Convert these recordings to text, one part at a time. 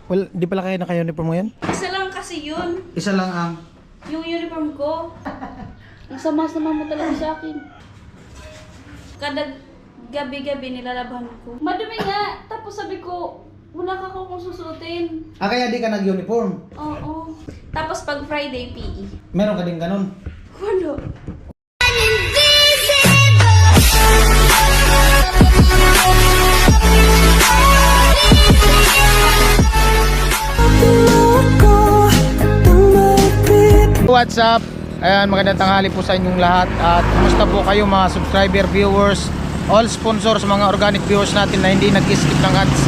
Well, di pala kayo naka-uniform ngayon? Isa lang kasi yun. Isa lang ang... Yung uniform ko. Ang sama-sama mo talaga sa akin. Kada gabi-gabi nilalaban ko. Madumi nga. Tapos sabi ko, wala ka kung susuotin. Ah, kaya di ka nag-uniform? Oo. Tapos pag Friday, PE. Meron ka din ganun? Wala. What's up? Ayan, magandang tanghali po sa inyong lahat. At kumusta po kayo mga subscriber, viewers, all sponsors, mga organic viewers natin na hindi nag-skip ng ads.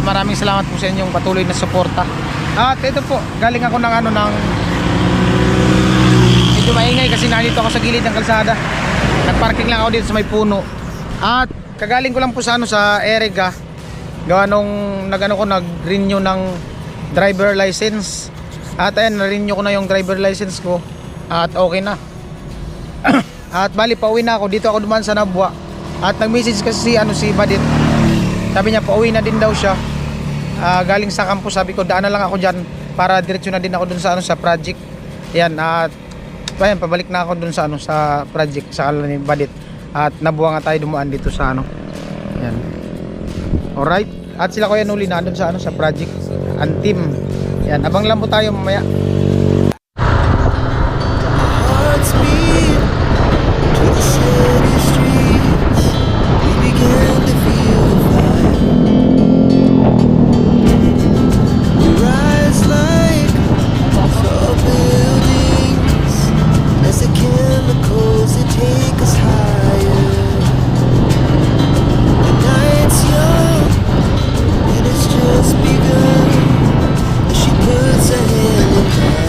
Maraming salamat po sa inyong patuloy na suporta. At ito po, galing ako ng medyo maingay kasi nandito ako sa gilid ng kalsada. Nagparking lang ako dito sa may puno. At kagaling ko lang po sa sa Erega. Gawa nung nag-renew ng driver license. At ayan, na-renew ko na yung driver license ko. At okay na. At bali, pauwi na ako. Dito ako dumaan sa Nabwa. At nag-message kasi si Badit. Sabi niya, pauwi na din daw siya. Galing sa campus. Sabi ko, daan na lang ako dyan para diretso na din ako dun sa sa project. Ayan, at ayan, pabalik na ako dun sa sa project sa kala ni Badit. At Nabwa nga tayo dumaan dito sa Ayan. Alright. At sila ko yan uli na dun sa sa project. Antim. Yan, abang lang po tayo mamaya. Hearts beat to the city streets. We began to feel the fire. We rise like tall buildings as the chemicals that take us higher. The night's young and it's just begun. She puts her hand in mine.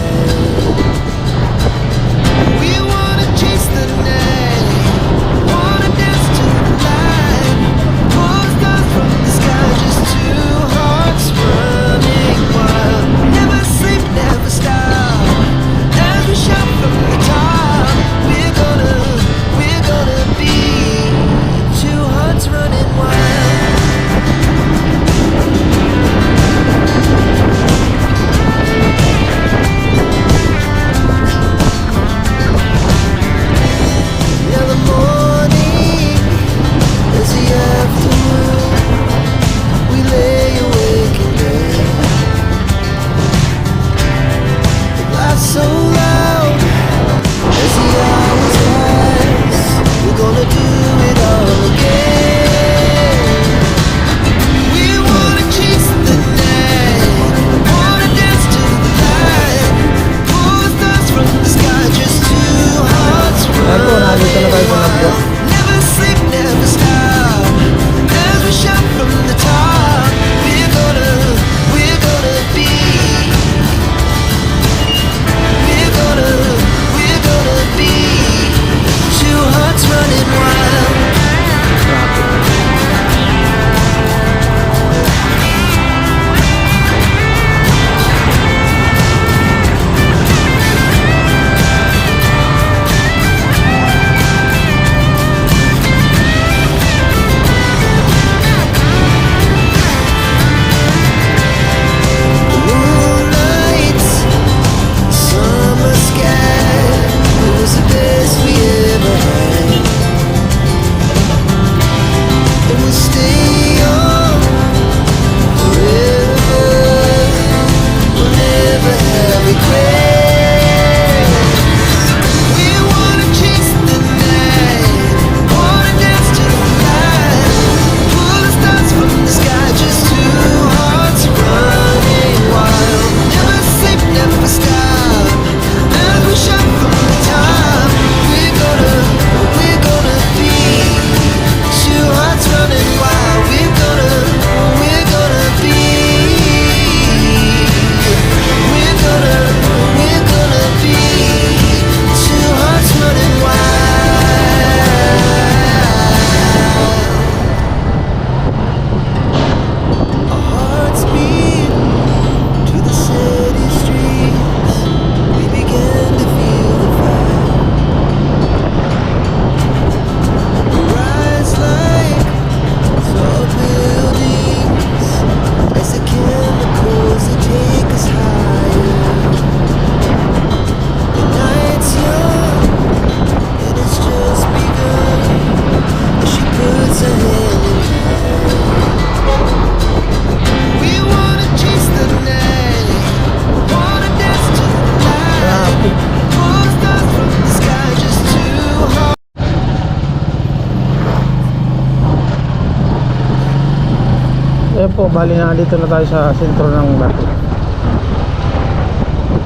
po, bali na dito na tayo sa sentro ng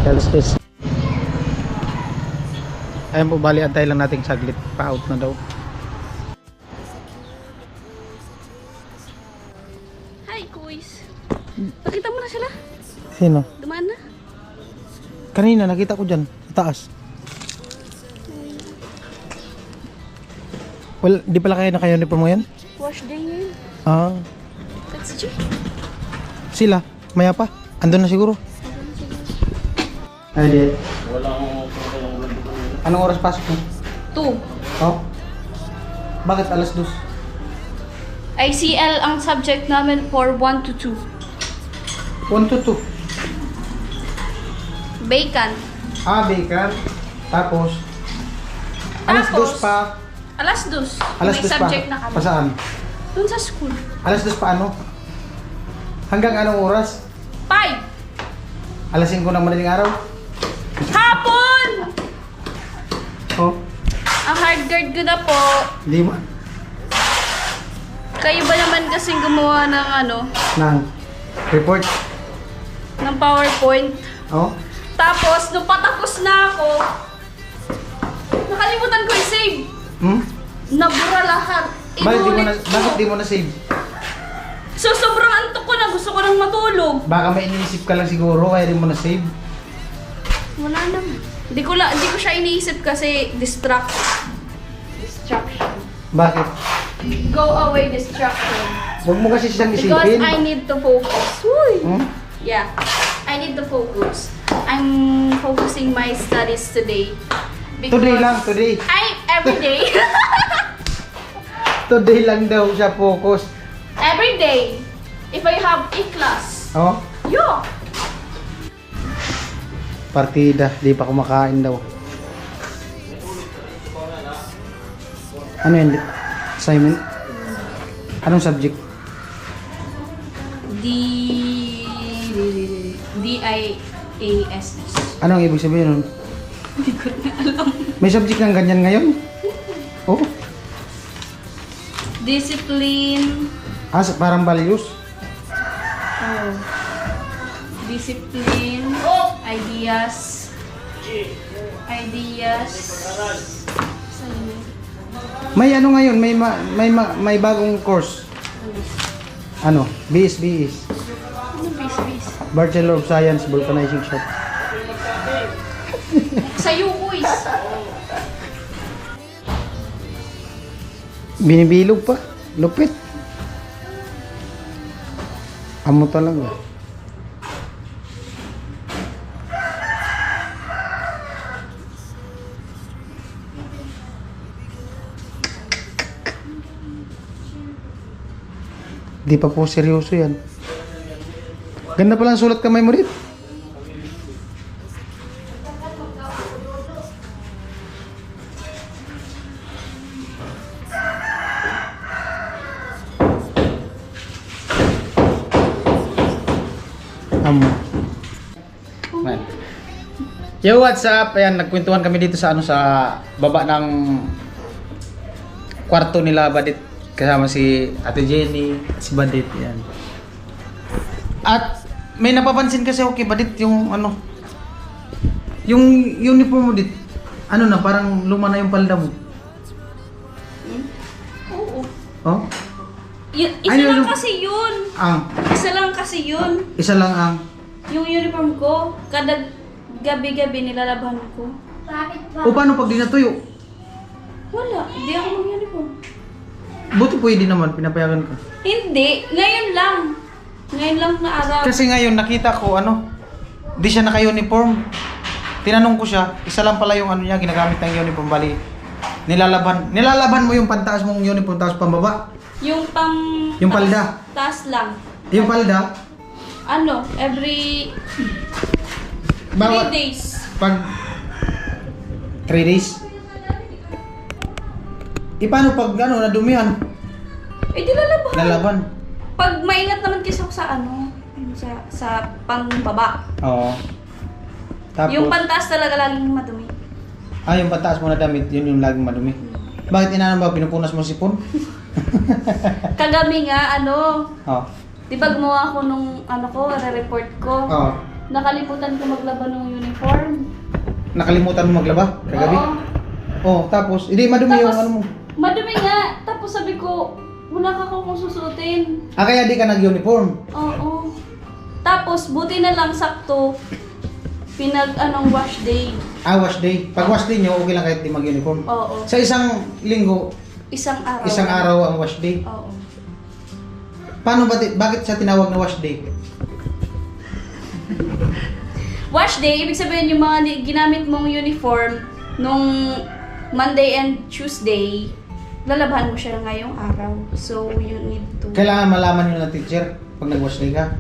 Hell's. Ayan po, bali antay lang natin saglit, pa-out na daw. Hi, kuys. Nakita mo na sila? Sino? Dumaan na. Kanina nakita ko dyan, sa taas. Well, di pala kayo naka-uniform mo yan? Wash day ngayon. Ah, That's G. sila, maya pa. Andun na siguro. Ay, di. Anong oras pasok mo? 2. Oh? Bakit alas 2? ICL ang subject namin for 1 to 2. 1 to 2. Bacon. Ah, bacon. Tapos, alas 2 pa. Alas 2. Alas May 2 pa. subject na kami. Pa saan? Dun sa school. Alas 2 pa ano? Hanggang anong oras? 5. Alas 5 ng madaling araw? Hapon! Oh, Ang hard guard ko na po. di mo. Kayo ba naman kasing gumawa ng ano? Nang report. Ng PowerPoint. Oh, Tapos, nung patapos na ako, nakalimutan ko i-save. hmm? Nabura lahat. Bakit di mo na save? So, sobrang antok ko na. Gusto ko nang matulog. Baka may iniisip ka lang siguro kaya di mo na save. Wala naman. Hindi ko siya iniisip kasi distraction. Bakit? Go away distraction. Huwag mo kasi siyang Because isipin. I need to focus. Uy. Hmm? Yeah. I need to focus. I'm focusing my studies today. Today lang, today. Every day. Today lang daw siya focus. Every day. If I have a class. Oh, Yo. partida, di pa kumakain daw. Ano yan? Assignment? Anong subject? D-I-A-S-S. Anong ibig sabihin nun? Hindi ko na alam. May subject ng ganyan ngayon? Oh, Discipline. parang values. Oh. Discipline. Ideas. Saan yun? May ano ngayon, may bagong course. Ano? BS. Ano bis? Bachelor of Science Vulcanizing Shop. Sa'yo, boys. Binibilog pa. Lupit. Amo talaga. Di pa po seryoso yan. Ganda pala ang sulat kamay mo rin. Man. Yo, what's up? Ayan, nagkwentuhan kami dito sa baba ng kwarto nila Badit. Kasama si Ate Jenny, si Badit, yan. At may napapansin kasi okay Badit yung yung uniform mo dit. Ano na, parang luma na yung palda mo. Oo. Oh? Isa Ano lang yung- kasi yun. Isa lang kasi yun. Isa lang ang Yung uniform ko, kada gabi-gabi nilalaban ko. o paano pag di natuyo? Wala, hindi ako mag-uniform. Buti pwede naman, pinapayagan ka. Hindi, ngayon lang. Ngayon lang na araw. Kasi ngayon nakita ko di siya naka-uniform. Tinanong ko siya, isa lang pala yung niya, ginagamit ng uniform, bali nilalaban mo yung pantaas mong uniform tapos pambaba. Yung pang... Yung palda. Taas lang. Yung palda, Every 3 bawat days. pag 3 days. Paano pag nadumihan? Eh, di lalaban. Lalaban. Pag maingat naman kasi ako sa sa pangbaba. Oo. Tapos, Yung pantaas talaga laging madumi. yung pantaas mo na damit, yun yung laging madumi. Bakit inanong ba, pinupunas mo sipon? Kagabi nga, Oo. Di ba gumawa ako nung ano ko, re-report ko. Oo. Nakalimutan ko maglaba ng uniform. Nakalimutan mo maglaba kagabi? Oo. Oh, tapos, hindi madumi yung ano mo. Madumi nga. Tapos sabi ko, wala ka kung susuotin. Ah, kaya di ka nag-uniform. Oo. Tapos, buti na lang sakto, wash day. Ah, wash day. Pag wash day nyo, okay lang kahit di mag-uniform. Oo. Sa isang linggo, Isang araw. ang wash day. Oo. Paano ba, bakit sa tinawag na wash day? Wash day, ibig sabihin yung mga ginamit mong uniform nung Monday and Tuesday, lalabahan mo siya ngayong araw. So, you need to... Kailangan malaman nyo ng teacher pag nag-wash day ka.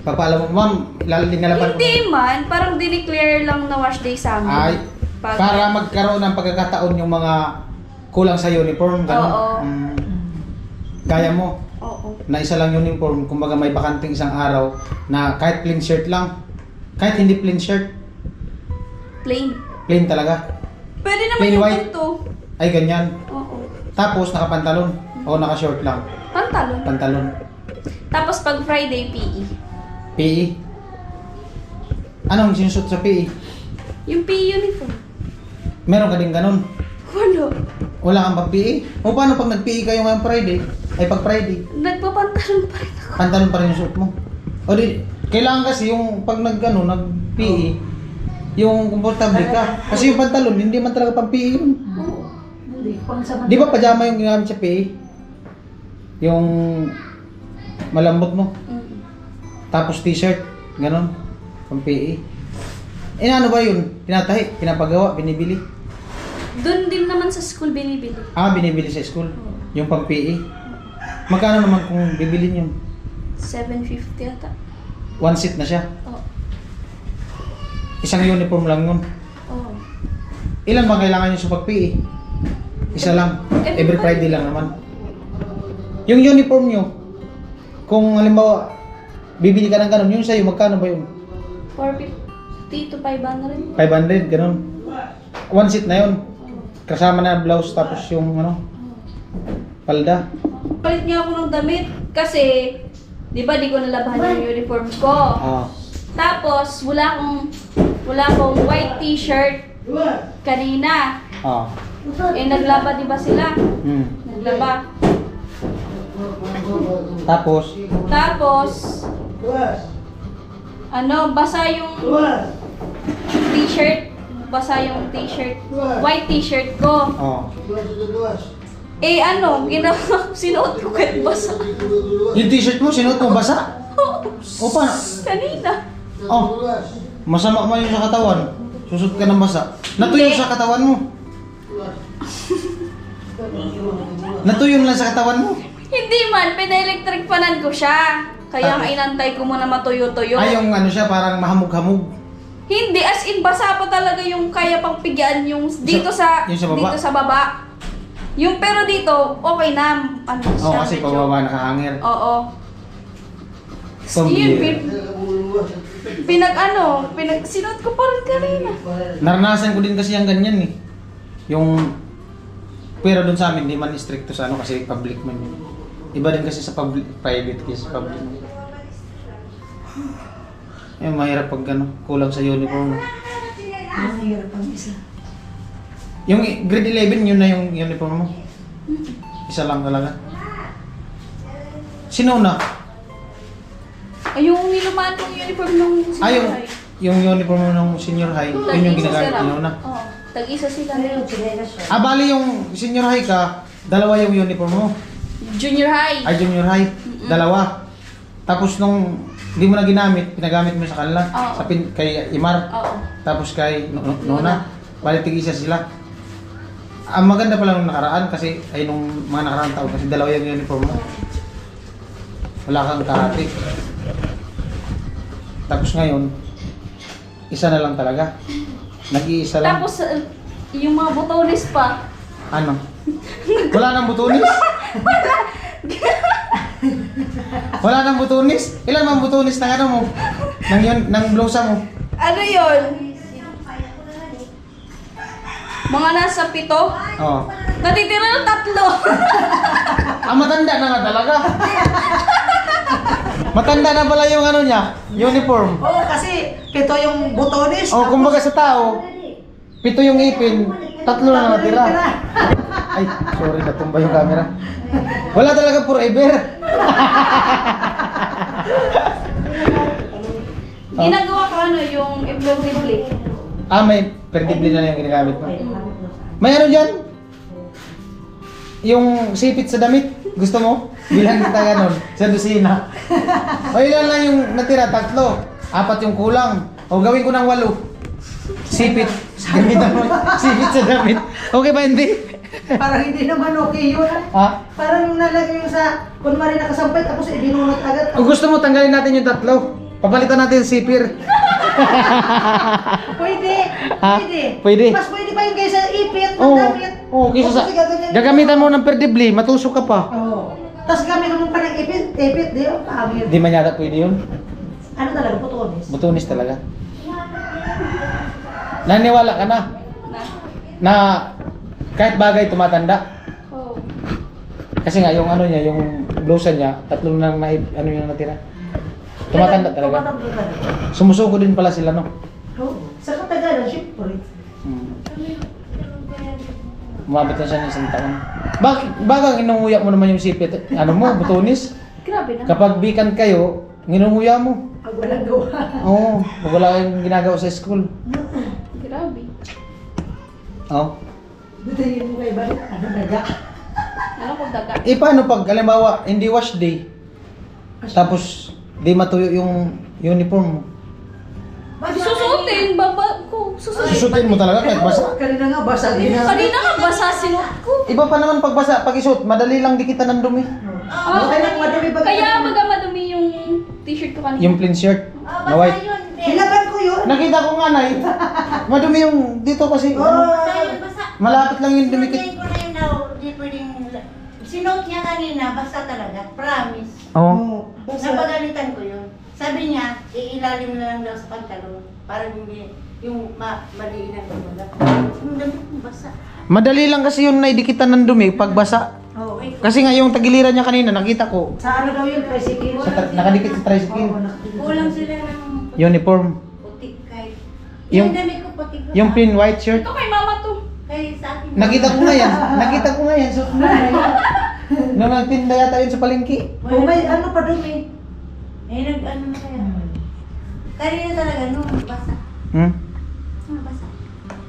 Papaalam mo, ma'am, nalaban ko. Hindi man, parang dineclare lang na wash day sa amin. Ay, para magkaroon ng pagkakataon yung mga kulang sa uniform, gano'n. Oo. Kaya mo, Oo. na isa lang uniform, kumbaga may bakanting isang araw na kahit plain shirt lang, kahit hindi plain shirt, Plain. plain talaga. Pwede naman Plain yung white? ganito. Ay, ganyan. Oo. Tapos, nakapantalon o naka-short lang. Pantalon. Pantalon. Tapos pag Friday, PE. PE. Anong sinusot sa PE? Yung PE uniform. Meron ka din ganun. Wala. Wala kang pang PE? O paano pag nag-PE kayo ngayong Friday? Ay, pag Friday, Nagpapantalon pa rin ako. pantalon pa rin yung suot mo. O di, kailangan kasi yung pag nag-PE, yung komportable ka. Kasi yung pantalon, hindi man talaga pang PE yun. Di ba pajama yung ginamit sa PE? Yung malambot mo. Mm. Tapos t-shirt, ganon, pang PE. Eh ano ba yun? Tinatahi, pinapagawa, binibili. Doon din naman sa school binibili. Ah, binibili sa school. Yung pang PE. Magkano naman kung bibilin yun? 750 ata. One seat na siya. Oo. Isang uniform lang yun. Oo. Ilan ba kailangan nyo sa pag-PE? Isa lang. Every Friday lang naman. Yung uniform nyo, kung halimbawa, bibili ka ng ganun, yung sa'yo, magkano ba yun? 450 to 500. 500, ganun. One seat na yun. Kasama na blouse, tapos yung ano, palda. Palit nga ako ng damit kasi, di ba di ko nalabahan yung uniform ko. Ah. Tapos, wala akong white t-shirt kanina. Ah. Eh, naglaba di ba sila? Hmm. Naglaba. Tapos, Basa yung t-shirt. Basa yung t-shirt. White t-shirt ko. oh. Eh, ginawa, sinuot ko kahit basa. Yung t-shirt mo, sinuot mo basa? O paano? Kanina. Oh. Masama man yung sa katawan. Susot ka ng basa. Natuyo Hindi. sa katawan mo. Natuyo lang sa katawan mo. Hindi man, pina-electric fanan ko siya. Kaya nga inantay ko muna matuyo-tuyo. Ay, yung ano siya, parang mahamog-hamog. Hindi, as in basa pa talaga yung kaya pang pigaan yung dito sa, yung sa baba? dito sa baba. Yung pero dito, okay na. Oo, Siya, kasi medyo- pababa nakahangir. Oo. Pambira. Yun, sinuot ko pa rin kanina. Naranasan ko din kasi yung ganyan eh. Yung, pero doon sa amin, di man stricto sa ano kasi public man yun. Iba din kasi sa public, private kasi sa public. Eh, mahirap pag ano, kulang sa uniform. Mahirap ang isa. Yung grade 11, yun na yung uniform mo. Isa lang talaga. Sino na? Ay, yung nilumaan kong uniform ng senior Ay, high. yung uniform mo ng senior high, yun yung Tag-isa ginagamit sila. nyo na. Oo, tag-isa sila. Yung chinelas siya. Ah, bali yung senior high ka, dalawa yung uniform mo. Junior high. Ay, junior high, dalawa. Tapos nung hindi mo na ginamit, pinagamit mo sa kanila. Oo. Kay Imar. Oo. Tapos kay Nona. Bali, tig-isa sila. Ang maganda pala nung nakaraan kasi, ay nung mga nakaraang taon kasi dalawa yung uniform mo. Wala kang kahati. Tapos ngayon, isa na lang talaga. Nag-iisa lang. Tapos, yung mga botones pa. Ano? Wala nang butunis? Wala nang butunis? Ilan mang butunis ng ano mo? Ng blusa mo? Ano yun? Mga nasa 7. Oo. Natitira ng 3. Ang matanda na nga talaga. Matanda na pala yung ano niya, uniform. Oo, kasi pito yung butones. O, kumbaga sa tao, 7 yung ipin, 3 na natira. Ay, sorry, natumba yung camera. Wala talaga forever. Ginagawa ko ano yung implore. May perdibli na yung ginagamit mo. May ano dyan? Yung sipit sa damit. Gusto mo? Bilang kita ganun. Sa dosina. O ilan lang yung natira? 3. 4 yung kulang. O gawin ko ng 8. Sipit. Gamitan mo. Sipit sa damit. Okay ba hindi? Parang hindi naman okay yun. Ha? Parang yung nalagay yung sa, kunwari nakasampay, tapos ibinunot agad. Kung gusto mo, tanggalin natin yung 3. Papalitan natin yung sipir. Pwede. Ha? Pwede. Pwede. Mas pwede pa yung kaysa ipit, ng Oo. damit. Oo, kisa sa... Kasi gaganyan- Gagamitan mo ng perdibli, matusok ka pa. Oo. Tapos gamitan mo pa ng ipit, di ba? Pangit. Hindi man yata pwede yun. Ano talaga, butones? Butunis talaga. Naniwala ka na na kahit bagay tumatanda. Oh. Kasi nga yung ano niya, yung blusa niya, 3 nang ano yung natira. Tumatanda talaga. Tumatanda talaga. Sumusuko din pala sila, no? Oo. Sa katagalan, syempre. Umabot na siya ng 1 taon. Bakit inunguya mo naman yung sipit? Ano mo, butunis? Grabe na. Kapag bikan kayo, inunguya mo. Pag walang gawa. Oo, pag wala kayong ginagawa sa school. Grabe. Oo. Dutayin mo kay balik, ano daga? Ano kung daga? Paano pag, halimbawa, hindi wash day, tapos di matuyo yung uniform mo? Susuotin, baba ko. Susuotin. Susutin mo talaga kahit basa. Kanina nga, basa din na. Kanina nga basa sinuot ko. Iba pa naman pag basa, pag isuot, madali lang dikitan ng dumi. Ah, Kaya lang madumi pag... Kaya madumi yung t-shirt ko kanina. Yung plain shirt na white. Hilaban ko yun. Nakita ko nga, Nay. Madumi yung dito kasi. Malapit lang yung dumikit. Sabihin ko na yun daw, di pwedeng... Sinuot niya kanina, basta talaga, promise. Oo. Basa. Napagalitan ko yun. Sabi niya, iilalim na lang daw sa pantalon para hindi yung maliinan ko wala. Yung damit mo basa. Madali lang kasi yun na dikitan ng dumi pag basa. Oo. Kasi nga yung tagiliran niya kanina, nakita ko. Sa ano daw yun, tricycle? Nakadikit sa tricycle. Oo, nakadikit. Kulang sila ng Uniform. puti kahit... Yung- Yung damit ko puti ko. Yung plain white shirt. Ito kay mama to. Kaya sa akin... Nakita ko nga yan. Nakita ko nga yan. So, nung nagtinda yata yun sa palengke. Oh, may ano pa dumi. Eh, nag-ano na kaya. Kanina talaga, nung basa. Hmm? Basa.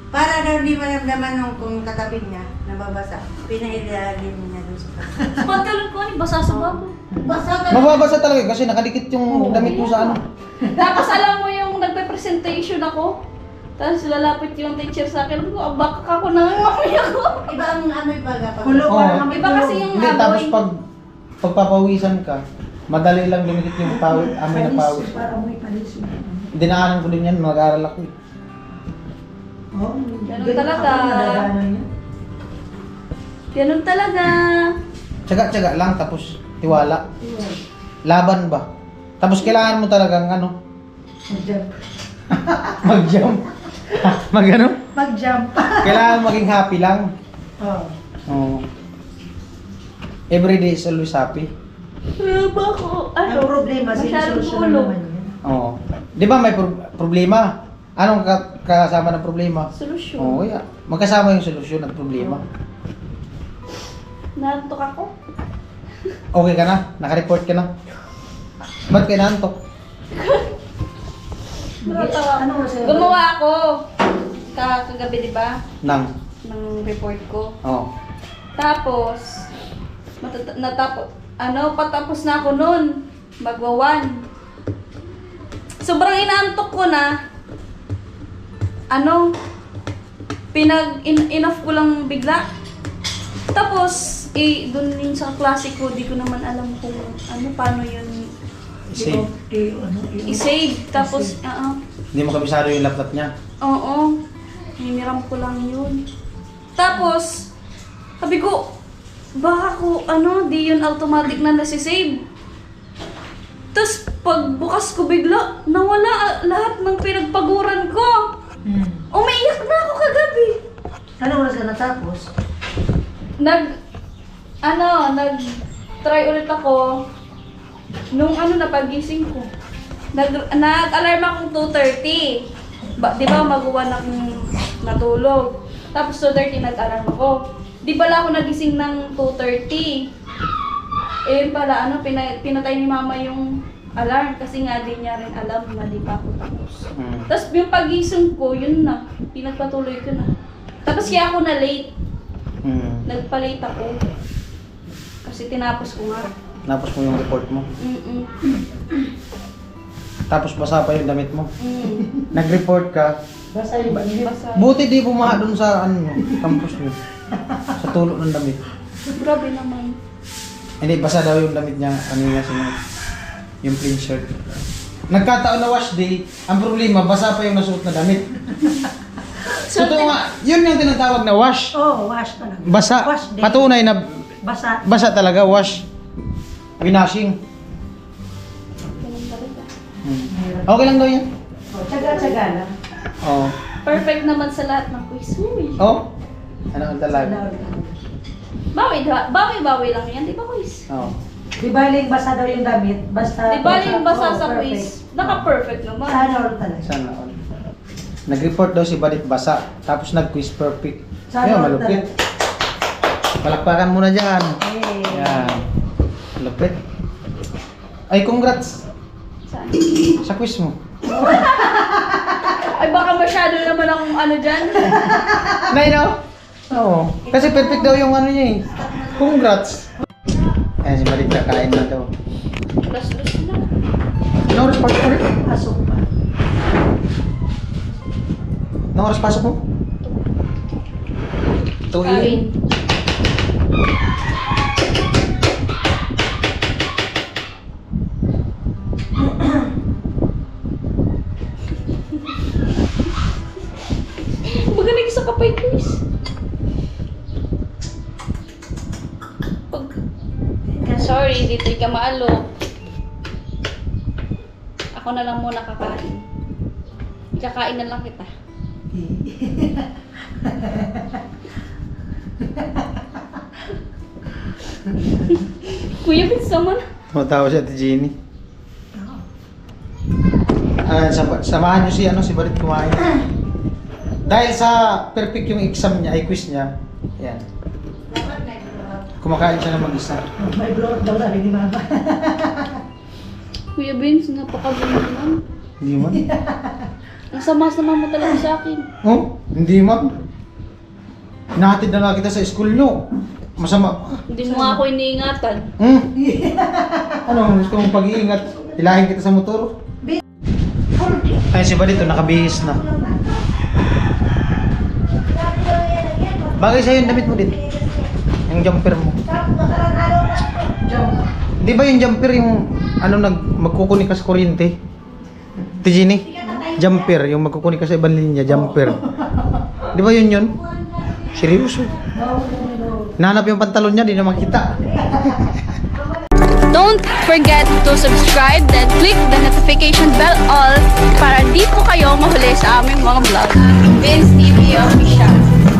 Para daw di maramdaman nung kung tatapid niya, nababasa. Pinailalim niya doon sa pantalon. Sa pantalon ko, basa sa bago. Basa talaga. Mababasa talaga kasi nakadikit yung damit mo sa ano. Tapos alam mo yung nagpe-presentation ako. Tapos lalapit yung teacher sa akin. Ko, baka ako nangangamoy ako. Iba ang amoy baga pag... Kulo, Oo. parang kami Iba kasi yung Hindi, tapos amoy. pagpapawisan ka, madali lang dumikit yung pawis, amoy na pawis. Parang may panis yun. Dinaanan ko din yan, mag-aaral ako eh. Oo. Ganun talaga. Ako nadadaanan yun. Ganun talaga. Tsaga-tsaga lang, tapos tiwala. Laban ba? Tapos kailangan mo talagang ano, Mag-jump. mag-jump. Mag-ano? Mag-jump. Kailangan maging happy lang. Oo. Oo. Every day is always happy. Ba ako? Ang problema, Masyadong sinusolusyon ulo. naman yun. Oo. Di ba may problema? Anong kasama ng problema? Solusyon. Oo, yeah. Magkasama yung solusyon at problema. Nantok ako. Okay ka na? Naka-report ka na? Ba't kayo naantok? Natawa. Ano kasi? Gumawa ako. Kagabi, di ba? Nang. Ng report ko. Oo. Tapos, patapos na ako nun. Magwa-1. Sobrang inaantok ko na. Inoff ko lang bigla. Tapos, dun yun sa klase ko, di ko naman alam kung paano yun Save. i-save. Tapos, Hindi mo kabisado yung laptop niya. oo. Hiniram ko lang yun. Tapos, sabi ko, baka di yun automatic na nasisave. Tapos, pagbukas ko bigla, nawala lahat ng pinagpaguran ko. Umiiyak na ako kagabi. Ano oras ka natapos? Nag-try ulit ako. Nung ano na pagising ko, nag-alarm akong 2:30. Di ba mag-1 akong natulog. Tapos 2:30 nag-alarm ako. Di pala ako nagising ng 2:30. Eh pala ano, pinatay ni mama yung alarm kasi nga di niya rin alam na di pa ako tapos. Tapos yung pagising ko, yun na. Pinagpatuloy ko na. Tapos kaya ako na late. Nagpa-late ako. Kasi tinapos ko nga. Tapos mo yung report mo. Mm-mm. Tapos basa pa yung damit mo. Nag-report ka. Basta yung damit. Basa. Buti di bumaha dun sa ano nyo, campus nyo. Sa tulo ng damit. Grabe naman. Hindi, basa daw yung damit niya kanina sinuot. Yung plain shirt. Nagkataon na wash day, ang problema, basa pa yung nasuot na damit. Totoo nga, yun yung tinatawag na wash. Oh, wash talaga. Basa. Wash day. Patunay na Basa. basa talaga, wash. Winashing. Ganun talaga. Okay lang daw yan. Oh, tsaga-tsaga lang. Oo. Perfect naman sa lahat ng quiz. Uy. Oh? Ano ang talaga? Bawi lang yan, di ba quiz? Oo. Di baling basa daw yung damit. Basta. Di ba yung basa Oh, sa perfect. quiz? Naka-perfect naman. Sana all talaga. Sana all. Nag-report daw si Badit basa, tapos nag-quiz perfect. Sana Ayun, all malupit. talaga. Palakpakan muna dyan. Eh. Yan. Malupit. Ay, congrats Saan? sa quiz mo. Ay baka masyado naman akong ano dyan. Nay, no? Oo. Kasi perfect daw yung ano niya eh. Congrats. Ayan, si Badit kakain na daw. Plus na. Ano oras pasok mo rin? Asok pa. Ano oras pasok mo? 2 Kain. a.m. Magaling sa kapay quiz. Sorry, dito ka maalo. Ako na lang muna kakain. Kakain na lang kita. Kuya, Vince naman. Matawa si Ate Jeannie. Samahan niyo si si Barit kumain. Dahil sa perfect yung exam niya, ay quiz niya. Yan. Kumakain siya ng mag-isa. May blowout daw sabi ni mama. Kuya Vince, napakaganda naman. Hindi man. Ang sama-sama mo talaga sa akin. Oh, hindi man. Nahatid na lang kita sa school nyo. Masama. Hindi mo nga ako iniingatan. Ano, gusto mong pag-iingat? Hilahin kita sa motor. Ay, si Badito, nakabihis na. Bagay sa'yo yung damit mo din. Yung jumper mo. Di ba yung jumper yung magkukunik ka sa kuryente? Tijini? Jumper, yung magkukunik ka sa ibang linya, jumper. Di ba yun? Seryoso. Nahanap yung pantalon niya, di na makita. Don't forget to subscribe then click the notification bell all para di po kayo mahuli sa aming mga vlog. Vince TV Official.